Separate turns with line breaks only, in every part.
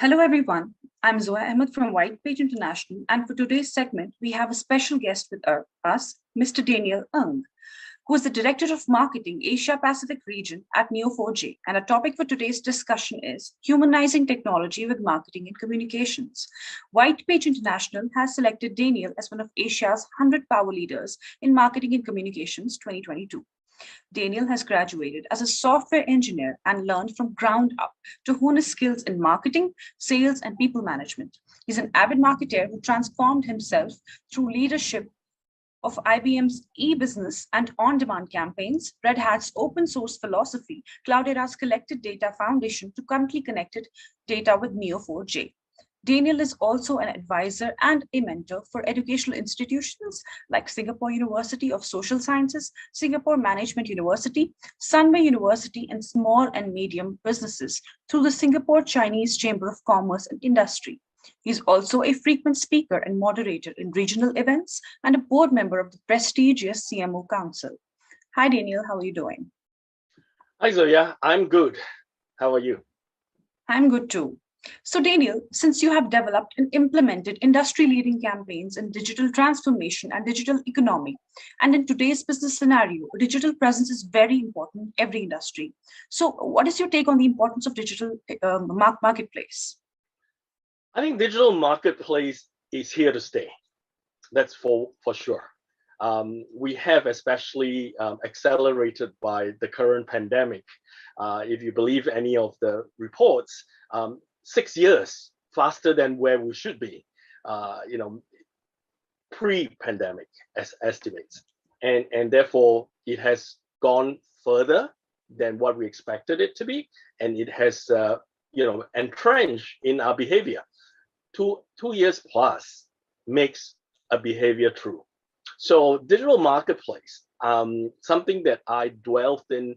Hello, everyone. I'm Zoa Ahmed from White Page International, and for today's segment, we have a special guest with us, Mr. Daniel Ng, who is the Director of Marketing Asia Pacific region at Neo4j. And our topic for today's discussion is Humanizing Technology with Marketing and Communications. White Page International has selected Daniel as one of Asia's 100 power leaders in marketing and communications 2022. Daniel has graduated as a software engineer and learned from ground up to hone his skills in marketing, sales, and people management. He's an avid marketer who transformed himself through leadership of IBM's e-business and on-demand campaigns, Red Hat's open source philosophy, Cloudera's collected data foundation to currently connected data with Neo4j. Daniel is also an advisor and a mentor for educational institutions like Singapore University of Social Sciences, Singapore Management University, Sunway University, and small and medium businesses through the Singapore Chinese Chamber of Commerce and Industry. He's also a frequent speaker and moderator in regional events and a board member of the prestigious CMO Council. Hi, Daniel. How are you doing?
Hi, Zoya. I'm good. How are you?
I'm good too. So, Daniel, since you have developed and implemented industry-leading campaigns in digital transformation and digital economy, and in today's business scenario, digital presence is very important in every industry. So, what is your take on the importance of digital marketplace?
I think digital marketplace is here to stay. That's for sure. We have especially accelerated by the current pandemic. If you believe any of the reports, 6 years faster than where we should be, pre-pandemic as estimates. And therefore, it has gone further than what we expected it to be. And it has, entrenched in our behavior. Two years plus makes a behavior true. So digital marketplace, something that I dwelled in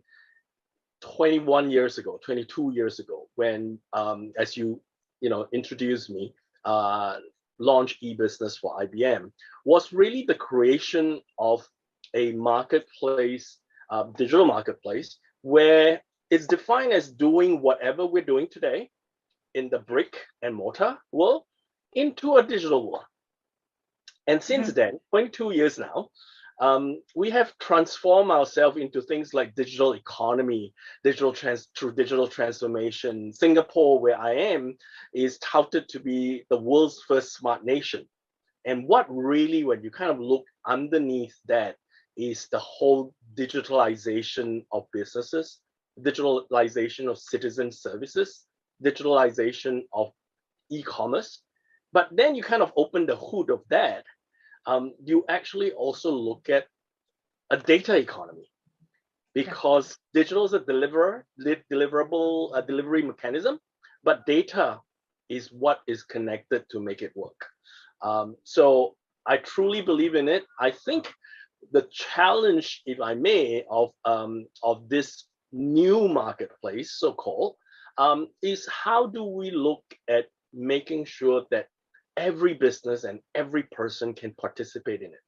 21 years ago, 22 years ago, when, as you introduced me, launched e-business for IBM, was really the creation of a marketplace, digital marketplace, where it's defined as doing whatever we're doing today in the brick and mortar world into a digital world. And since then, 22 years now, we have transformed ourselves into things like digital economy, through digital transformation. Singapore, where I am, is touted to be the world's first smart nation. And what really, when you kind of look underneath that, is the whole digitalization of businesses, digitalization of citizen services, digitalization of e-commerce. But then you kind of open the hood of that. You actually also look at a data economy, because digital is a delivery mechanism, but data is what is connected to make it work. So I truly believe in it. I think the challenge, if I may, of this new marketplace, so-called, is how do we look at making sure that every business and every person can participate in it.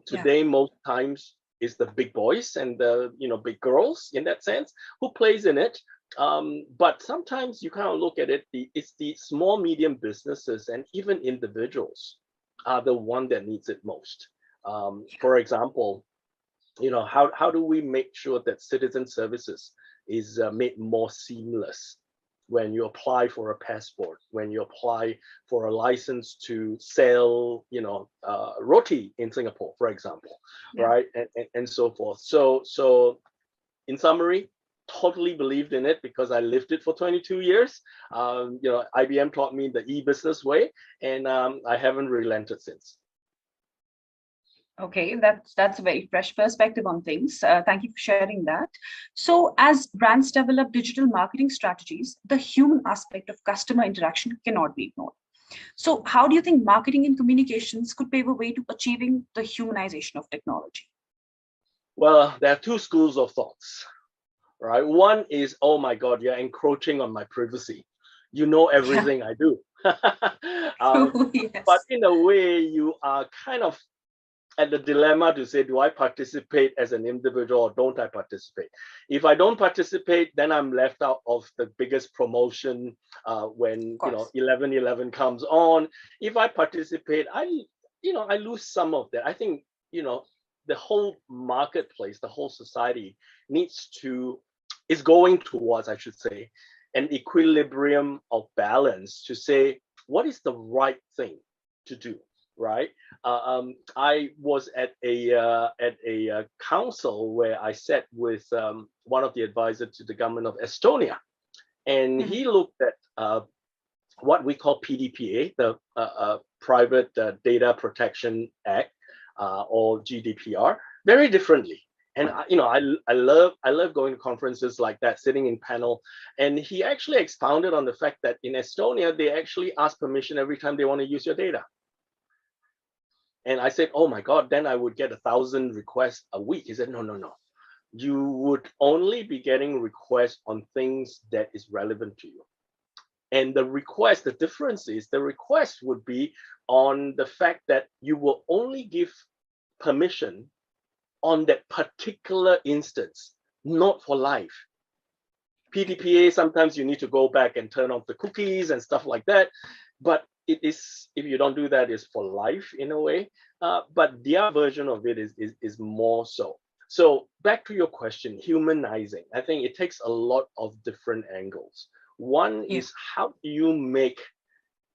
Today, most times, is the big boys and the big girls in that sense who plays in it. But sometimes you kind of look at it, it's the small, medium businesses and even individuals are the one that needs it most. For example, how do we make sure that citizen services is made more seamless? When you apply for a passport, when you apply for a license to sell, roti in Singapore, for example, right, and so forth. So, in summary, totally believed in it because I lived it for 22 years. IBM taught me the e-business way, and I haven't relented since.
Okay, that's a very fresh perspective on things. Thank you for sharing that. So as brands develop digital marketing strategies, the human aspect of customer interaction cannot be ignored. So how do you think marketing and communications could pave a way to achieving the humanization of technology?
Well, there are two schools of thoughts, right? One is, oh my God, you're encroaching on my privacy. You know everything I do.
Yes.
But in a way, you are kind of at the dilemma to say, do I participate as an individual or don't I participate? If I don't participate, then I'm left out of the biggest promotion when
Of course.
11/11 comes on. If I participate, I lose some of that. I think the whole marketplace, the whole society is going towards, I should say, an equilibrium of balance to say what is the right thing to do, right? I was at a council where I sat with one of the advisors to the government of Estonia, and
Mhm.
he looked at what we call PDPA, the Private Data Protection Act, or GDPR, very differently. And I love going to conferences like that, sitting in panel. And he actually expounded on the fact that in Estonia, they actually ask permission every time they want to use your data. And I said, oh my God, then I would get 1,000 requests a week. He said, no, no, no. You would only be getting requests on things that is relevant to you. And the difference is the request would be on the fact that you will only give permission on that particular instance, not for life. PDPA, sometimes you need to go back and turn off the cookies and stuff like that. But it is, if you don't do that, is for life in a way. But their version of it is more so. So back to your question, humanizing. I think it takes a lot of different angles. One
Yeah.
is, how do you make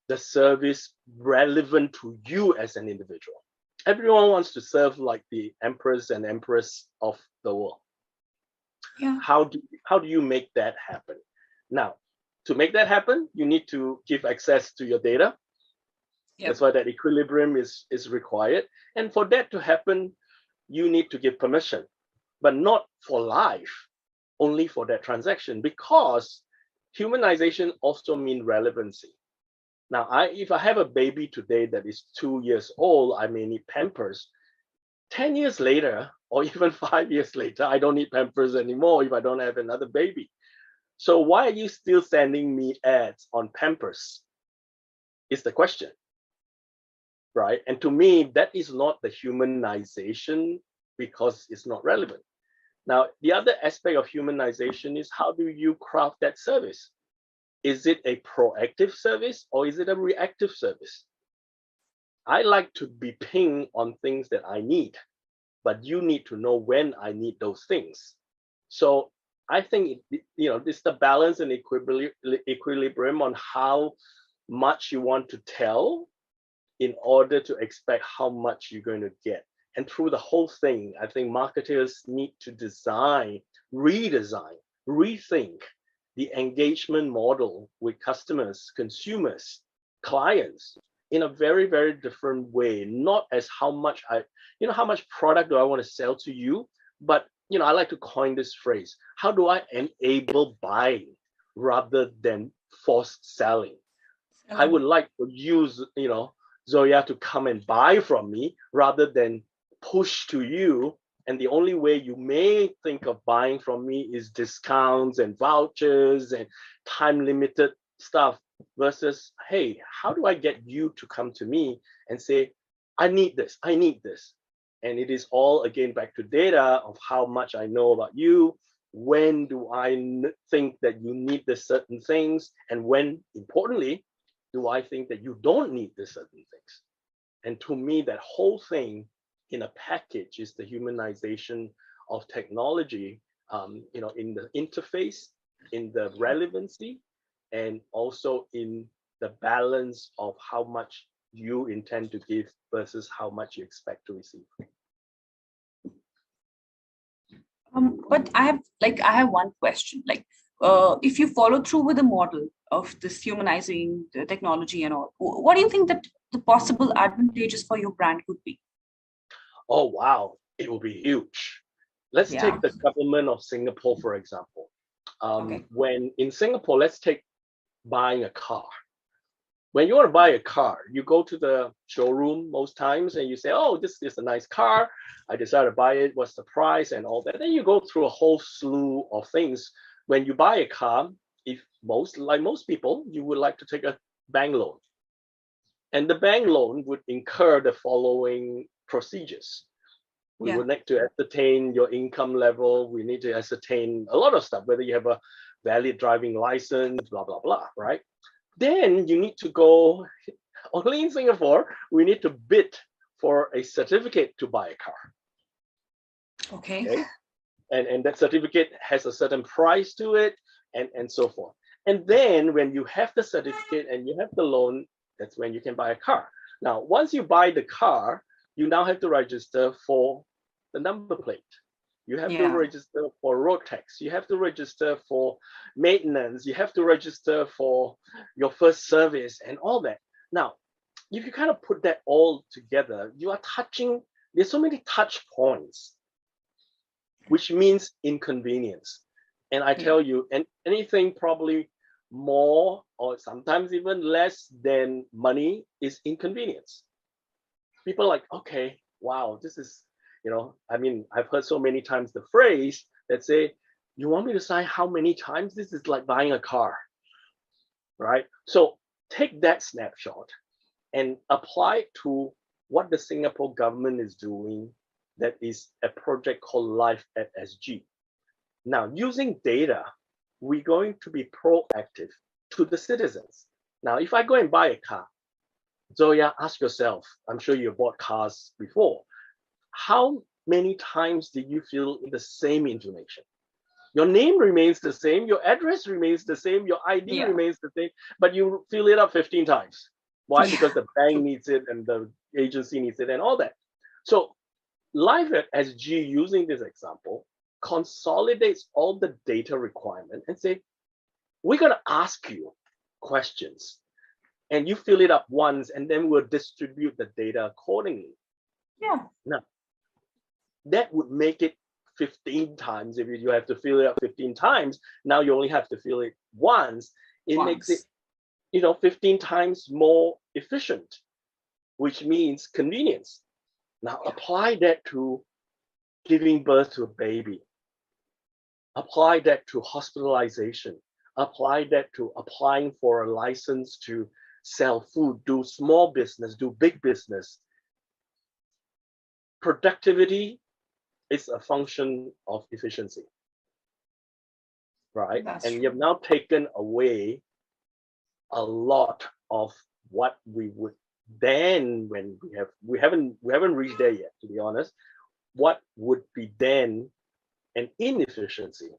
the service relevant to you as an individual? Everyone wants to serve like the emperors and empress of the world.
Yeah.
How do you make that happen? Now, to make that happen, you need to give access to your data.
Yep.
That's why that equilibrium is required. And for that to happen, you need to give permission, but not for life, only for that transaction, because humanization also means relevancy. Now, if I have a baby today that is 2 years old, I may need Pampers. 10 years later, or even 5 years later, I don't need Pampers anymore if I don't have another baby. So why are you still sending me ads on Pampers? Is the question, right? And to me, that is not the humanization, because it's not relevant. Now, the other aspect of humanization is, how do you craft that service? Is it a proactive service or is it a reactive service? I like to be pinged on things that I need, but you need to know when I need those things. So I think it's the balance and equilibrium on how much you want to tell in order to expect how much you're going to get. And through the whole thing, I think marketers need to design, redesign, rethink the engagement model with customers, consumers, clients in a very, very different way. Not as how much how much product do I want to sell to you, but I like to coin this phrase: how do I enable buying rather than forced selling? I would like to use, Zoya to come and buy from me rather than push to you. And the only way you may think of buying from me is discounts and vouchers and time limited stuff, versus, hey, how do I get you to come to me and say, I need this, I need this? And it is all, again, back to data of how much I know about you. When do I think that you need the certain things? And when, importantly, do I think that you don't need the certain things? And to me, that whole thing in a package is the humanization of technology, in the interface, in the relevancy, and also in the balance of how much you intend to give versus how much you expect to receive.
But I have one question. If you follow through with the model of this humanizing the technology and all, what do you think that the possible advantages for your brand could be?
Oh, wow, it will be huge. Let's
Yeah.
take the government of Singapore, for example.
Okay.
When in Singapore, let's take buying a car. When you want to buy a car, you go to the showroom most times and you say, oh, this is a nice car. I decided to buy it. What's the price and all that? Then you go through a whole slew of things. When you buy a car, like most people, you would like to take a bank loan. And the bank loan would incur the following procedures. We
Yeah.
would need to ascertain your income level. We need to ascertain a lot of stuff, whether you have a valid driving license, blah, blah, blah, right? Then you need to go, only in Singapore, we need to bid for a certificate to buy a car.
Okay.
And that certificate has a certain price to it, and so forth. And then when you have the certificate and you have the loan, that's when you can buy a car. Now, once you buy the car, you now have to register for the number plate. You have to register for road tax. You have to register for maintenance. You have to register for your first service and all that. Now, if you kind of put that all together, you are touching, there's so many touch points, which means inconvenience. And I tell you, and anything probably more or sometimes even less than money is inconvenience. People are like, okay, wow, this is, I mean, I've heard so many times the phrase that say, you want me to sign how many times? This is like buying a car, right? So take that snapshot and apply it to what the Singapore government is doing. That is a project called Life at SG. Now, using data, we're going to be proactive to the citizens. Now, if I go and buy a car, Zoya, ask yourself, I'm sure you bought cars before, how many times did you fill in the same information? Your name remains the same, your address remains the same, your ID remains the same, but you fill it up 15 times. Why? Because the bank needs it and the agency needs it and all that. So Live at SG, using this example, consolidates all the data requirement and say, we're going to ask you questions and you fill it up once and then we'll distribute the data accordingly.
Yeah.
Now, that would make it 15 times. If you have to fill it up 15 times, now you only have to fill it once. It makes it, 15 times more efficient, which means convenience. Now apply that to giving birth to a baby. Apply that to hospitalization. Apply that to applying for a license to sell food, do small business, do big business. Productivity is a function of efficiency, right? And you've now taken away a lot of what we would then, when we haven't reached there yet, to be honest, what would be then an inefficiency.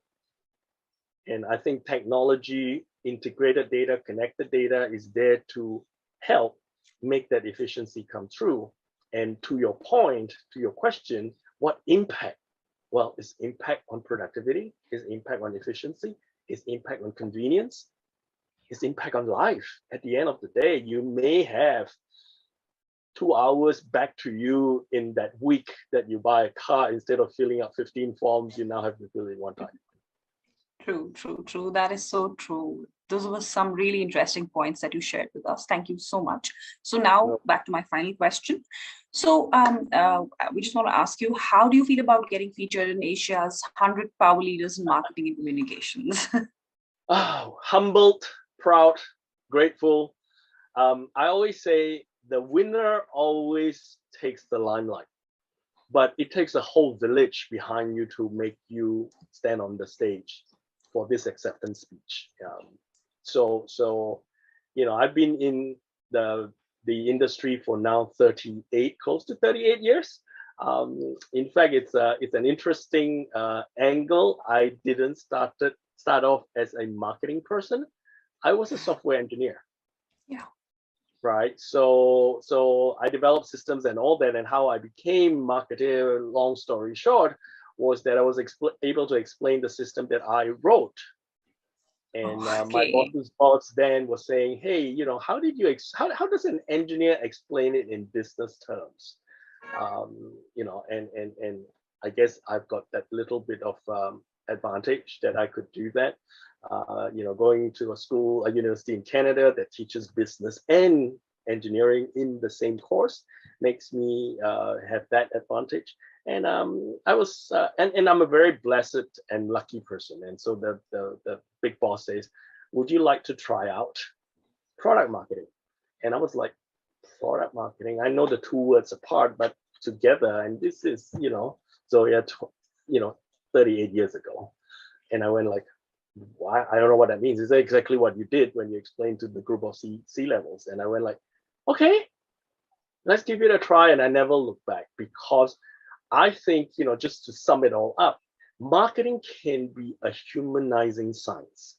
And I think technology, integrated data, connected data is there to help make that efficiency come true. And to your point, to your question, what impact? Well, it's impact on productivity, it's impact on efficiency, it's impact on convenience, it's impact on life. At the end of the day, you may have 2 hours back to you in that week that you buy a car. Instead of filling out 15 forms, you now have to fill it one time.
True. That is so true. Those were some really interesting points that you shared with us. Thank you so much. So now back to my final question. So we just want to ask you, how do you feel about getting featured in Asia's 100 Power Leaders in Marketing and Communications?
Oh, humbled, proud, grateful. I always say the winner always takes the limelight, but it takes a whole village behind you to make you stand on the stage for this acceptance speech. So I've been in the industry for now 38, close to 38 years. In fact, it's an interesting angle. I didn't start off as a marketing person. I was a software engineer.
Yeah.
Right. So I developed systems and all that, and how I became marketer, long story short, was that I was able to explain the system that I wrote. And my boss's boss then was saying, hey, how did you how does an engineer explain it in business terms? And I guess I've got that little bit of advantage that I could do that. Going to a university in Canada that teaches business and engineering in the same course makes me have that advantage. And I was, and I'm a very blessed and lucky person. And so the big boss says, would you like to try out product marketing? And I was like, product marketing, I know the two words apart, but together. And this is, so yeah, 38 years ago. And I went like, why? I don't know what that means. Is that exactly what you did when you explained to the group of C-levels? And I went like, okay, let's give it a try. And I never looked back, because I think, just to sum it all up, marketing can be a humanizing science.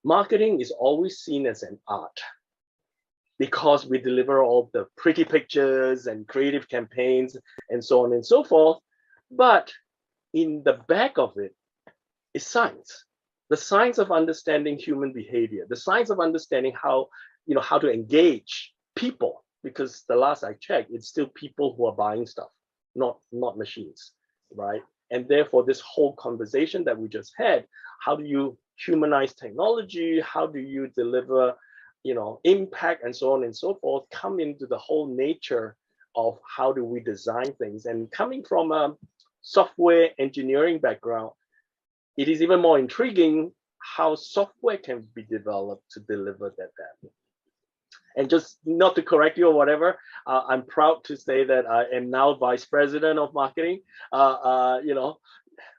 Marketing is always seen as an art, because we deliver all the pretty pictures and creative campaigns and so on and so forth. But in the back of it is science, the science of understanding human behavior, the science of understanding how to engage people, because the last I checked, it's still people who are buying stuff, not machines, right? And therefore, this whole conversation that we just had, how do you humanize technology? How do you deliver, impact and so on and so forth, come into the whole nature of how do we design things. And coming from a software engineering background, it is even more intriguing how software can be developed to deliver that value. And just not to correct you or whatever, I'm proud to say that I am now vice president of marketing.
Oh,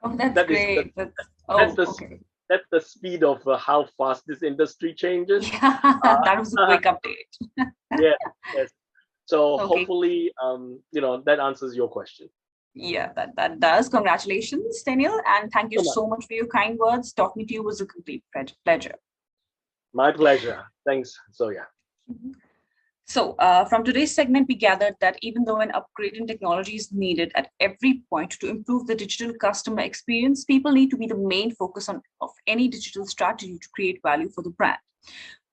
that's
that
great.
that's the speed of how fast this industry changes.
Yeah, that was a quick update.
Yeah, yes. So
Okay.
hopefully, that answers your question.
Yeah, that does. Congratulations, Daniel, and thank you
So much.
so much for your kind words. Talking to you was a complete pleasure.
My pleasure. Thanks, Zoya.
So from today's segment, we gathered that even though an upgrade in technology is needed at every point to improve the digital customer experience, people need to be the main focus of any digital strategy to create value for the brand.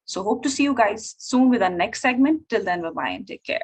So hope to see you guys soon with our next segment. Till then, bye-bye and take care.